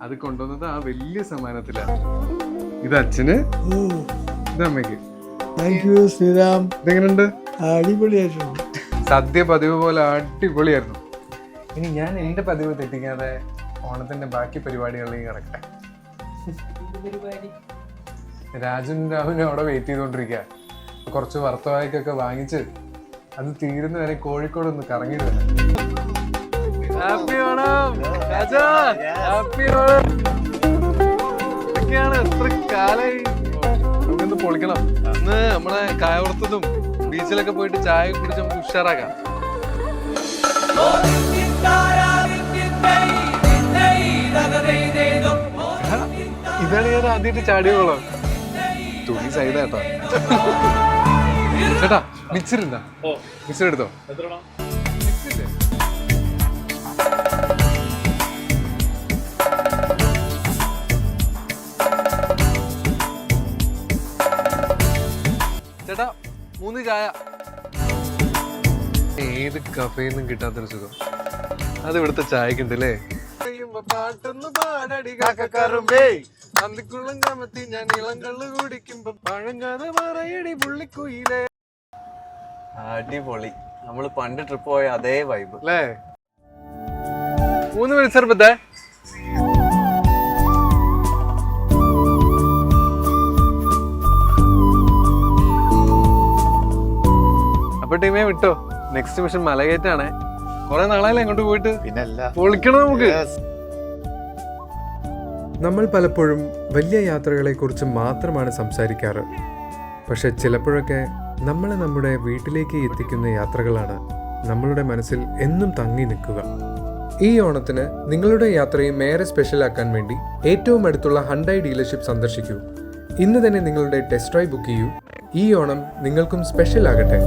അത് കൊണ്ടുവന്നത് ആ വലിയ സമ്മാനത്തിലാണ്. ഇത് അച്ഛന്, ഇത് അമ്മയ്ക്ക്. Thank you Sriram. ഇതെങ്ങനെയുണ്ട്? അടിപൊളിയായിട്ടുണ്ട്. സദ്യ പതിവ് പോലെ അടിപൊളിയായിരുന്നു. ഇനി ഞാൻ എന്റെ പതിവ് തെറ്റിക്കാതെ ഓണത്തിന്റെ ബാക്കി പരിപാടികളിലേക്ക് കിടക്കട്ടെ. രാജുനും രാഹുലും അവിടെ വെയിറ്റ് ചെയ്തോണ്ടിരിക്കുക. കുറച്ച് വറുത്തവായ്ക്കൊക്കെ വാങ്ങിച്ച് അത് തീരുന്ന വരെ കോഴിക്കോട് ഒന്ന് കറങ്ങിയിട്ട് വരാം. Happy Onam Raja, happy Onam. ഇതൊക്കെയാണ് എത്ര കാലായി. നമുക്കൊന്ന് പൊളിക്കണം. അന്ന് നമ്മളെ കായവറുത്തതും ബീച്ചിലൊക്കെ പോയിട്ട് ചായ കുടിച്ച് നമുക്ക് ഉഷാറാക്കാം. ഇതാണ് ഞാൻ ആദ്യമായിട്ട് ചാടിയോളാം. തുണി സൈഡാട്ടോ. ചേട്ടാ മിക്സർ എന്താ? മിക്സർ എടുത്തോ. ചേട്ടാ 3 ചായ. ഏത് കഫേന്നും കിട്ടാത്തൊരു സുഖം അത് ഇവിടുത്തെ ചായക്കുണ്ടല്ലേ. പാട്ടൊന്ന് പാടടി കാക്കറുമ്പേ, അന്തിക്കുള്ളം കമത്തി ഞാൻ ഇളങ്കള്ളു കുടിക്കുമ്പോ പഴങ്കഥ പറയടി പുള്ളിക്കുയിലേ. അടിപൊളി. നമ്മള് പണ്ട് ട്രിപ്പ് പോയ അതേ വൈബ് അല്ലേ? 3 മത്സരപ്പത്തെ അപ്പൊ ടീമേ വിട്ടോ. നെക്സ്റ്റ് മിഷൻ മലകയറ്റാണേ. കുറെ നാളായാലും എങ്ങോട്ട് പോയിട്ട്. പിന്നല്ല, പൊളിക്കണം നമുക്ക്. നമ്മൾ പലപ്പോഴും വലിയ യാത്രകളെ കുറിച്ച് മാത്രമാണ് സംസാരിക്കാറ്. പക്ഷെ ചിലപ്പോഴൊക്കെ നമ്മളെ നമ്മുടെ വീട്ടിലേക്ക് എത്തിക്കുന്ന യാത്രകളാണ് നമ്മളുടെ മനസ്സിൽ എന്നും തങ്ങി നിൽക്കുക. ഈ ഓണത്തിന് നിങ്ങളുടെ യാത്രയും ഏറെ സ്പെഷ്യലാക്കാൻ വേണ്ടി ഏറ്റവും അടുത്തുള്ള ഹണ്ടായി ഡീലർഷിപ്പ് സന്ദർശിക്കൂ. ഇന്ന് തന്നെ നിങ്ങളുടെ ടെസ്റ്റ് ഡ്രൈവ് ബുക്ക് ചെയ്യൂ. ഈ ഓണം നിങ്ങൾക്കും സ്പെഷ്യൽ ആകട്ടെ.